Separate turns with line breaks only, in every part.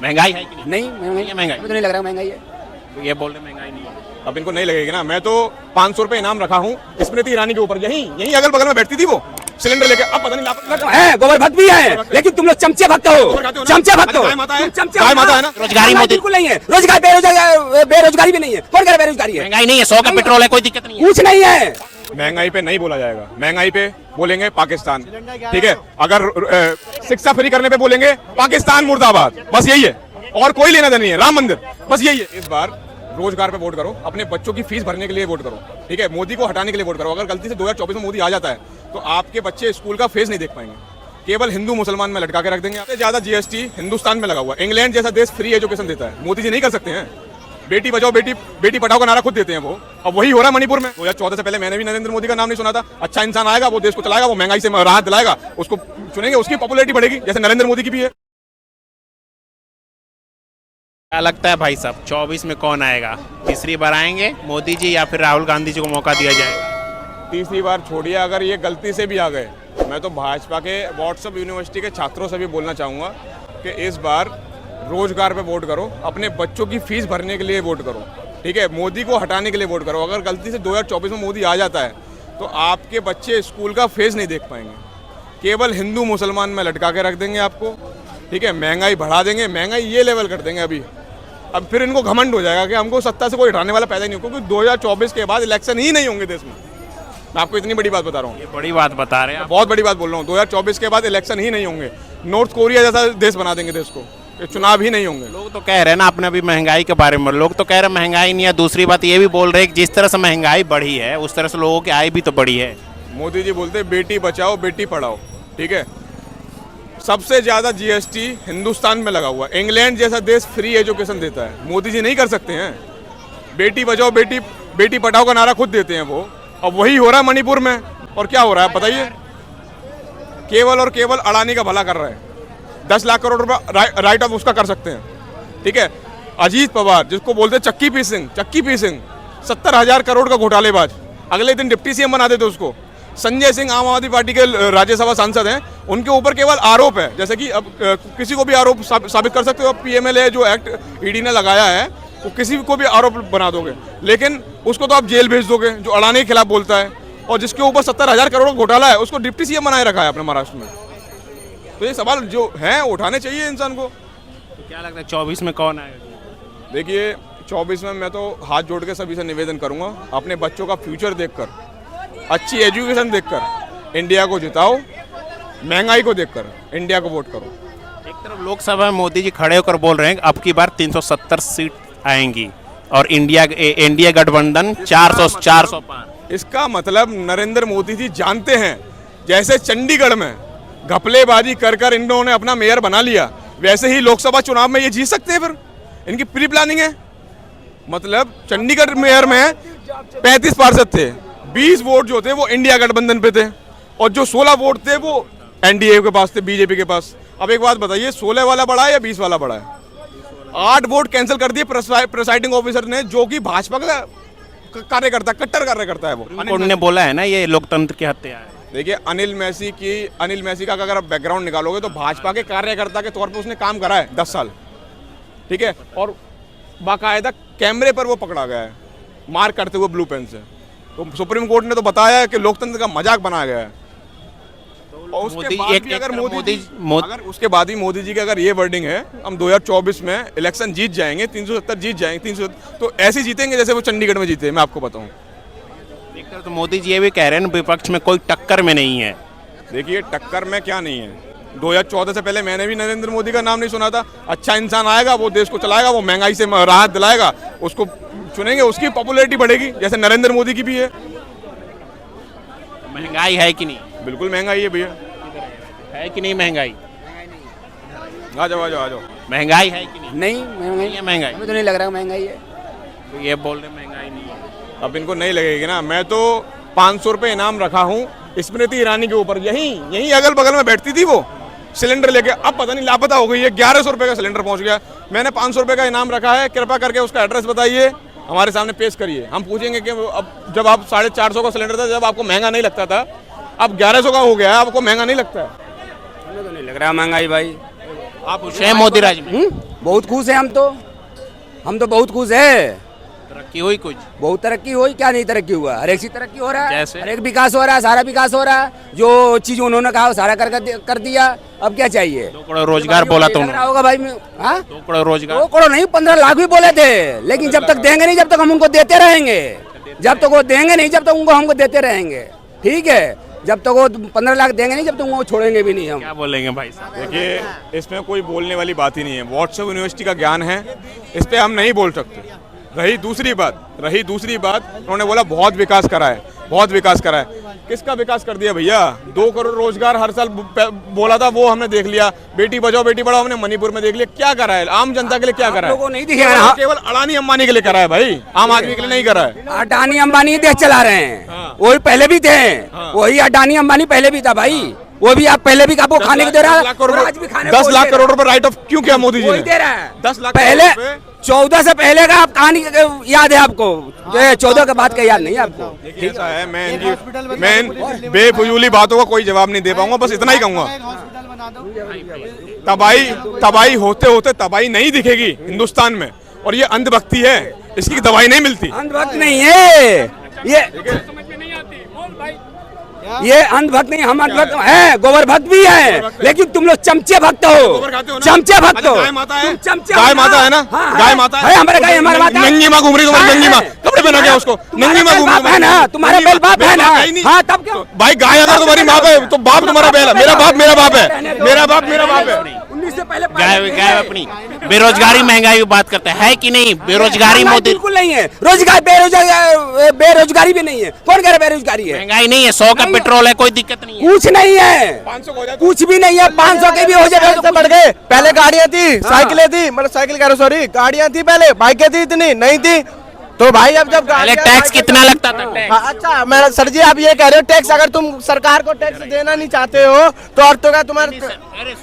महंगाई है कि नहीं?
नहीं महंगाई
महंगाई
मुझे तो नहीं लग रहा महंगाई है।
तो ये बोल रहे महंगाई नहीं है।
अब इनको नहीं लगेगी ना। मैं तो 500 रुपए इनाम रखा हूँ स्मृति ईरानी के ऊपर, यही अगल बगल में बैठती थी वो सिलेंडर लेके। अब पता नहीं लापता
है, गोबर भक्त भी है, लेकिन तुम लोग चमचे भक्त हो, चमचे भक्त हो।
गाय माता है,
चमचे
गाय माता है ना।
रोजगारी मोदी
बिल्कुल नहीं है, रोजगार बेरोजगारी भी नहीं है। कौन कह रहा है बेरोजगारी है?
महंगाई नहीं है, 100 का पेट्रोल है, कोई दिक्कत नहीं है।
कुछ नहीं है।
महंगाई पे नहीं बोला जाएगा, महंगाई पे बोलेंगे पाकिस्तान, ठीक है। अगर शिक्षा फ्री करने पे बोलेंगे पाकिस्तान मुर्दाबाद, बस यही है, और कोई लेना देना नहीं है। राम मंदिर, बस यही है। इस बार रोजगार पे वोट करो, अपने बच्चों की फीस भरने के लिए वोट करो, ठीक है। मोदी को हटाने के लिए वोट करो। अगर गलती से 2024 में मोदी आ जाता है तो आपके बच्चे स्कूल का फेस नहीं देख पाएंगे, केवल हिंदू मुसलमान में लटका के रख देंगे। सबसे ज्यादा जीएसटी हिंदुस्तान में लगा हुआ है। इंग्लैंड जैसा देश फ्री एजुकेशन देता है, मोदी जी नहीं कर सकते हैं। बेटी बचाओ बेटी पढ़ाओ का नारा खुद देते हैं वो। अब वही हो रहा है मणिपुर में। 2014 से पहले मैंने भी नरेंद्र मोदी का नाम नहीं सुना था। अच्छा इंसान आएगा, वो देश को चलाएगा, वो महंगाई से राहत दिलाएगा, उसको चुनेंगे, उसकी पॉपुलैरिटी बढ़ेगी, जैसे नरेंद्र मोदी की भी है।
क्या लगता है भाई साहब 24 में कौन आएगा? तीसरी बार आएंगे मोदी जी या फिर राहुल गांधी जी को मौका दिया जाएगा?
तीसरी बार छोड़िए, अगर ये गलती से भी आ गए, मैं तो भाजपा के व्हाट्सएप यूनिवर्सिटी के छात्रों से भी बोलना चाहूँगा कि इस बार रोजगार पे वोट करो, अपने बच्चों की फीस भरने के लिए वोट करो, ठीक है। मोदी को हटाने के लिए वोट करो। अगर गलती से 2024 में मोदी आ जाता है तो आपके बच्चे स्कूल का फेस नहीं देख पाएंगे, केवल हिंदू मुसलमान में लटका के रख देंगे आपको, ठीक है। महंगाई बढ़ा देंगे, महंगाई ये लेवल कर देंगे अभी। अब फिर इनको घमंड हो जाएगा कि हमको सत्ता से कोई हटाने वाला पैदा ही नहीं हो, क्योंकि 2024 के बाद इलेक्शन ही नहीं होंगे देश में। मैं आपको इतनी बड़ी बात बता रहा हूँ,
ये बड़ी बात बता रहे हैं आप।
बहुत बड़ी बात बोल रहा हूँ। 2024 के बाद इलेक्शन ही नहीं होंगे। नॉर्थ कोरिया जैसा देश बना देंगे देश को, चुनाव ही नहीं होंगे।
लोग तो कह रहे हैं ना, आपने अभी महंगाई के बारे में, लोग तो कह रहे हैं महंगाई नहीं है। दूसरी बात ये भी बोल रहे हैं कि जिस तरह से महंगाई बढ़ी है उस तरह से लोगों की आय भी तो बढ़ी है।
मोदी जी बोलते हैं बेटी बचाओ बेटी पढ़ाओ, ठीक है। सबसे ज्यादा जीएसटी हिंदुस्तान में लगा हुआ है। इंग्लैंड जैसा देश फ्री एजुकेशन देता है, मोदी जी नहीं कर सकते हैं। बेटी बचाओ बेटी पढ़ाओ का नारा खुद देते हैं वो। अब वही हो रहा है मणिपुर में। और क्या हो रहा है बताइए? केवल और केवल अडानी का भला कर रहा है। 10 लाख करोड़ रुपया राइट ऑफ उसका कर सकते हैं, ठीक है। अजीत पवार, जिसको बोलते हैं चक्की पी सिंह, 70,000 करोड़ का घोटालेबाज, अगले दिन डिप्टी सीएम बना देते उसको। संजय सिंह आम आदमी पार्टी के राज्यसभा सांसद हैं, उनके ऊपर केवल आरोप है। जैसे कि अब किसी को भी आरोप साबित कर सकते हो। अब पीएमएलए जो एक्ट ईडी ने लगाया है, वो किसी को भी आरोप बना दोगे, लेकिन उसको तो आप जेल भेज दोगे जो अडानी के खिलाफ बोलता है। और जिसके ऊपर 70,000 करोड़ का घोटाला है, उसको डिप्टी सीएम बनाए रखा है अपने महाराष्ट्र में। तो ये सवाल जो है उठाने चाहिए इंसान को।
तो क्या लगता है 24 में कौन आएगा?
देखिए 24 में मैं तो हाथ जोड़ के सभी से निवेदन करूंगा, अपने बच्चों का फ्यूचर देखकर, अच्छी एजुकेशन देखकर इंडिया को जिताओ, महंगाई को देखकर इंडिया को वोट करो।
एक तरफ लोकसभा में मोदी जी खड़े होकर बोल रहे हैं अब की बार 370 सीट आएंगी और इंडिया गठबंधन 400 पार।
इसका मतलब नरेंद्र मोदी जी जानते हैं, जैसे चंडीगढ़ में घपलेबाजी कर कर इन्होंने अपना मेयर बना लिया, वैसे ही लोकसभा चुनाव में ये जीत सकते हैं। फिर इनकी प्री प्लानिंग है। मतलब चंडीगढ़ मेयर में 35 पार्षद थे, 20 वोट जो थे वो इंडिया गठबंधन पे थे, और जो 16 वोट थे वो एनडीए के पास थे, बीजेपी के पास। अब एक बात बताइए, 16 वाला बड़ा है या 20 वाला बड़ा है? 8 वोट कैंसिल कर दिए प्रिसाइडिंग ऑफिसर ने, जो कि भाजपा का कार्यकर्ता, कट्टर कार्यकर्ता है वो।
उन्होंने बोला है ना ये लोकतंत्र की हत्या है।
देखिए अनिल मैसी का अगर आप बैकग्राउंड निकालोगे तो भाजपा के कार्यकर्ता के तौर पे उसने काम करा है 10 साल, ठीक है। और बाकायदा कैमरे पर वो पकड़ा गया है मार करते हुए ब्लू पेन से। तो सुप्रीम कोर्ट ने तो बताया है कि लोकतंत्र का मजाक बनाया गया है। और उसके बाद भी अगर उसके बाद ही मोदी जी की अगर ये वर्डिंग है हम 2024 में इलेक्शन जीत जाएंगे, 370 जीत जाएंगे, 300 तो ऐसे जीतेंगे जैसे वो चंडीगढ़ में जीते। मैं आपको बताऊं,
देखकर तो मोदी जी ये भी कह रहे हैं विपक्ष में कोई टक्कर में नहीं है।
देखिए टक्कर में क्या नहीं है, 2014 से पहले मैंने भी नरेंद्र मोदी का नाम नहीं सुना था। अच्छा इंसान आएगा, वो देश को चलाएगा, वो महंगाई से राहत दिलाएगा, उसको चुनेंगे, उसकी पॉपुलैरिटी बढ़ेगी, जैसे नरेंद्र मोदी की भी है।
महंगाई है कि नहीं?
बिल्कुल महंगाई है भैया।
है कि नहीं महंगाई?
आ जाओ।
महंगाई है कि नहीं?
नहीं महंगाई
है महंगाई।
मुझे तो नहीं लग रहा महंगाई है।
तो ये बोल रहे महंगाई नहीं है।
अब इनको नहीं लगेगी ना। मैं तो 500 रुपये इनाम रखा हूँ स्मृति ईरानी के ऊपर, यही अगल बगल में बैठती थी वो सिलेंडर लेके। अब पता नहीं लापता हो गई है। 1100 रुपये का सिलेंडर पहुँच गया। मैंने 500 रुपये का इनाम रखा है, कृपा करके उसका एड्रेस बताइए, हमारे सामने पेश करिए। हम पूछेंगे कि अब जब आप 450 का सिलेंडर था, जब आपको महंगा नहीं लगता था, अब 1100 का हो गया है, आपको महंगा नहीं लगता है?
मुझे तो नहीं लग रहा महंगाई भाई।
आप खुश हैं मोदी राज में?
बहुत खुश है हम तो बहुत खुश है।
तरक्की हुई कुछ?
बहुत तरक्की हुई, क्या नहीं तरक्की हुआ, हर एक चीज तरक्की हो रहा है,
जैसे?
हर एक विकास हो रहा है, सारा विकास हो रहा है। जो चीज उन्होंने कहा वो सारा कर दिया। अब क्या चाहिए?
2 करोड़ रोजगार बोला तो
लग रहा होगा भाई। हाँ,
2 करोड़ रोजगार।
2 करोड़ नहीं, 15 लाख भी बोले थे, लेकिन जब तक देंगे नहीं, जब तक हम उनको देते रहेंगे, जब तक वो देंगे नहीं, जब तक उनको हमको देते रहेंगे। ठीक है, जब तक वो 15 लाख देंगे नहीं, जब तक वो छोड़ेंगे भी नहीं हम।
क्या बोलेंगे भाई साहब?
देखिए, इसमें कोई बोलने वाली बात ही नहीं है। व्हाट्सएप यूनिवर्सिटी का ज्ञान है, इस पे हम नहीं बोल सकते। रही दूसरी बात, उन्होंने बोला बहुत विकास करा है, बहुत विकास करा है। किसका विकास कर दिया भैया? 2 करोड़ रोजगार हर साल बोला था, वो हमने देख लिया। बेटी बचाओ बेटी पढ़ाओ हमने मणिपुर में देख लिया। क्या करा है आम जनता के लिए? क्या करा है?
लोगों को नहीं दिखेगा,
केवल अडानी अंबानी के लिए करा है भाई, आम आदमी के लिए नहीं करा है।
अडानी अंबानी देश चला रहे हैं, वही पहले भी थे, वही अडानी अंबानी पहले भी था भाई। वो भी आप पहले भी आपको खाने को दे रहा है,
10 लाख करोड़ रुपए राइट ऑफ क्यों किया मोदी जी ने?
दे रहा है
10 लाख
पहले 14 से पहले का आप कहानी याद है आपको? 14 के बाद का याद नहीं है आपको?
देखिए ऐसा है, मैं बेफजूली बातों का कोई जवाब नहीं दे पाऊंगा, बस इतना ही कहूंगा। तबाही होते होते तबाही नहीं दिखेगी हिंदुस्तान में, और ये अंधभक्ति है, इसकी दवाई नहीं मिलती।
अंधभक्त नहीं है ये अंधभक्त नहीं, हम अंधभक्त है, गोबर भक्त भी है, लेकिन तुम लोग चमचे भक्त हो, चमचे भक्त हो।
गाय माता है,
चमचे
गाय माता है ना, गाय माता है,
हमारे गाय हमारे माता है।
नंगी माँ घूम रही, तुम्हारी नंगी माँ कपड़े पहना क्या उसको? नंगी माँ घूम रही है ना,
तुम्हारे बैल बाप है ना? हाँ, तब क्या
भाई? गाय अगर तुम्हारी माँ है तो बाप तुम्हारा बैल है। मेरा बाप है, मेरा बाप है।
19 से पहले
गाय अपनी बेरोजगारी महंगाई की बात करते हैं कि नहीं? बेरोजगारी मोदी
बिल्कुल नहीं है, रोजगार बेरोजगारी भी नहीं है। कौन कह रहा है बेरोजगारी है?
महंगाई नहीं है, 100 का पेट्रोल है, कोई दिक्कत नहीं है।
कुछ नहीं है,
500 हो जाए
कुछ भी नहीं है। 500 के भी हो जाए तो
बढ़ गए। पहले गाड़ियां थी, साइकिलें थी, मतलब साइकिल कह रहा सॉरी, गाड़ियां थी पहले, बाइकें थी, इतनी नहीं थी। तो भाई अब जब
पहले टैक्स कितना लगता था? टैक्स?
हाँ, अच्छा मैं सर जी आप ये कह रहे हो टैक्स, अगर तुम सरकार को टैक्स देना नहीं चाहते हो तो और तो क्या तुम्हारे,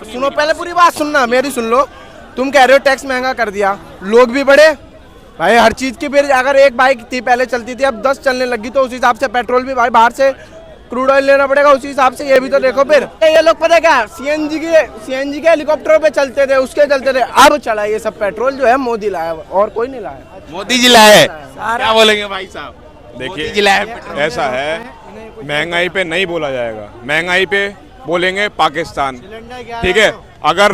सुनो पहले पूरी बात सुनना, मेरी सुन लो। तुम कह रहे हो टैक्स महंगा कर दिया, लोग भी बढ़े भाई, हर चीज की बिल। अगर एक बाइक थी पहले चलती थी, अब 10 चलने लगी, तो उस हिसाब से पेट्रोल भी भाई बाहर से क्रूड ऑयल लेना पड़ेगा, उसी हिसाब से ये भी तो देखो। फिर ये लोग पता है क्या, सीएनजी के हेलीकॉप्टरों पे चलते थे, उसके चलते थे। अब चला ये सब पेट्रोल जो है मोदी लाया, और कोई नहीं लाया।
मोदी जी लाए। क्या बोलेंगे भाई साहब? मोदी जी लाए
देखिए ऐसा है, महंगाई पे नहीं बोला जाएगा, महंगाई पे बोलेंगे पाकिस्तान। ठीक है, अगर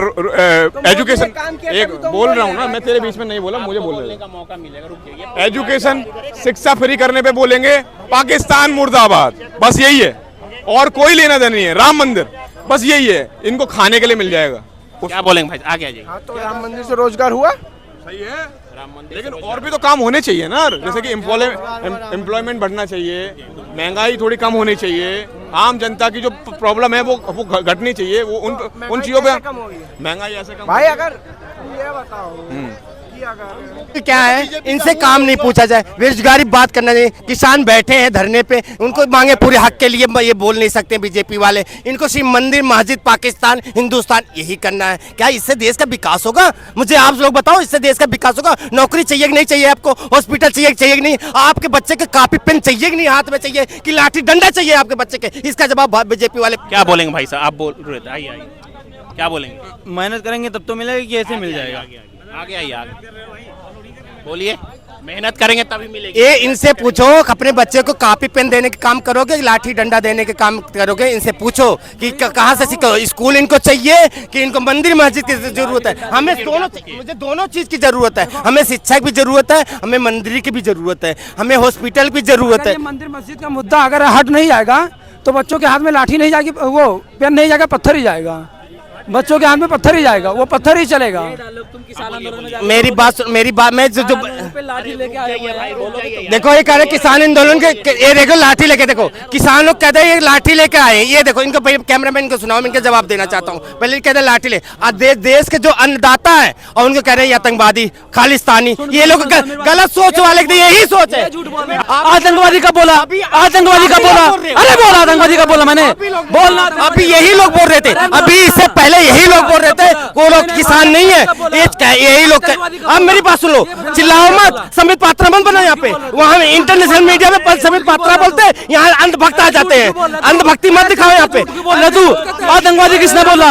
एजुकेशन, एक बोल रहा हूँ ना मैं, तेरे बीच में नहीं बोला, मुझे बोलने
का मौका मिलेगा, रुक जाइए।
एजुकेशन शिक्षा फ्री करने पे बोलेंगे पाकिस्तान मुर्दाबाद, बस यही है, और कोई लेना देना नहीं है। राम मंदिर, बस यही है, इनको खाने के लिए मिल जाएगा।
क्या बोलेंगे भाई? आगे आ जाइए।
हाँ, तो राम मंदिर से रोजगार हुआ,
सही है, लेकिन और भी तो काम होने चाहिए ना, जैसे कि एम्प्लॉयमेंट बढ़ना चाहिए, महंगाई थोड़ी कम होनी चाहिए, आम जनता की जो प्रॉब्लम है वो घटनी चाहिए, वो उन चीजों पे महंगाई ऐसे कम
भाई। अगर ये बताओ कि अगर क्या है, इनसे काम नहीं पूछा जाए, बेरोजगारी बात करना चाहिए। किसान बैठे हैं धरने पे, उनको मांगे पूरे हक के लिए, ये बोल नहीं सकते बीजेपी वाले। इनको सिर्फ मंदिर मस्जिद, पाकिस्तान हिंदुस्तान यही करना है। क्या इससे देश का विकास होगा? मुझे आप लोग बताओ, इससे देश का विकास होगा? नौकरी चाहिए कि नहीं चाहिए आपको? हॉस्पिटल चाहिए कि नहीं? आपके बच्चे के कॉपी पेन चाहिए कि नहीं हाथ में चाहिए, कि लाठी डंडा चाहिए आपके बच्चे के? इसका जवाब बीजेपी वाले
क्या बोलेंगे भाई साहब? आप बोल रहे थे, आइए क्या बोलेंगे?
मेहनत करेंगे तब तो मिलेगा, कि ऐसे मिल जाएगा?
आगे आइए, आगे बोलिए। मेहनत करेंगे तभी मिलेगी।
ये इनसे पूछो, अपने बच्चे को कॉपी पेन देने के काम करोगे, लाठी डंडा देने के काम करोगे? इनसे पूछो कि कहाँ से सीखो, स्कूल इनको चाहिए कि इनको मंदिर मस्जिद की जरूरत है? हमें दोनों, मुझे दोनों चीज की जरूरत है। हमें शिक्षा की भी जरूरत है, हमें मंदिर की भी जरूरत है, हमें हॉस्पिटल की जरूरत है।
मंदिर मस्जिद का मुद्दा अगर हट नहीं जाएगा तो बच्चों के हाथ में लाठी नहीं जाएगी, वो पेन नहीं जाएगा, पत्थर ही जाएगा। बच्चों के हाथ में पत्थर ही जाएगा, वो पत्थर ही चलेगा।
मेरी बात मैं जो
लाठी लेके आए
देखो, ये कह रहे किसान आंदोलन के, ये देखो लाठी लेके, देखो किसान लोग कहते हैं ये लाठी लेके आए। ये देखो, इनको कैमरामैन को सुनाओ, मैं इनका जवाब देना चाहता हूँ। पहले कहते हैं लाठी ले, देश के जो अन्नदाता है और उनको कह रहे हैं आतंकवादी, खालिस्तानी। ये लोग गलत सोच वाले, यही सोच है।
आतंकवादी का बोला, आतंकवादी का बोला, अरे बोला आतंकवादी का बोला मैंने, बोलना
अभी यही लोग बोल रहे थे। अभी इससे पहले यही लोग बोल रहे थे वो लोग किसान नहीं है, यही लोग। अब मेरी बात सुन लो, चिल्लाओ मत, संबित पात्रा मत बना यहाँ पे। वहाँ इंटरनेशनल मीडिया में संबित पात्रा बोलते हैं, यहाँ अंधभक्त आ जाते हैं। अंधभक्ति मत दिखाओ यहाँ पे।
लड्डू आतंकवादी किसने बोला?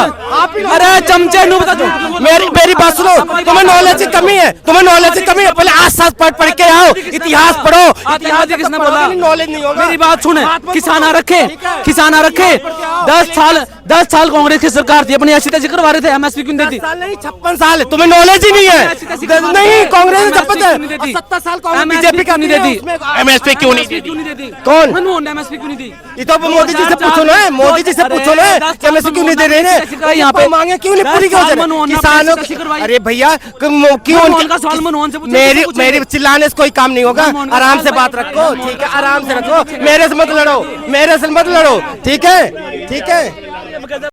अरे चमचे नू बता दो।
मेरी बात सुनो, तुम्हें नॉलेज की कमी है, तुम्हें नॉलेज की कमी है। पहले आज साथ पढ़ के आओ, इतिहास पढ़ो।
आतंकवादी किसने बोला?
नॉलेज नहीं होगा।
मेरी बात सुने, किसान आ रखे 10 साल कांग्रेस की सरकार थी, अपनी ऐसी तैसी करवा रहे थे, एमएसपी क्यों नहीं देती?
56 साल है, तुम्हें नॉलेज ही नहीं है। नहीं, कांग्रेस ने 70 साल बीजेपी का नहीं देती।
एमएसपी क्यों नहीं
देती?
कौन?
मनमोहन एमएसपी क्यों नहीं दी?
ये तो मोदी जी से पूछो ना, मोदी जी से पूछो ना, एमएसपी क्यों नहीं दे रहे हैं? यहाँ पे मांगे क्यों नहीं पूरी क्यों? किसानों अरे भैया क्यों? मेरी चिल्लाने से कोई काम नहीं होगा। आराम से बात रखो, ठीक है, आराम से रखो। मेरे से मत लड़ो, मेरे से मत लड़ो, ठीक है, ठीक है।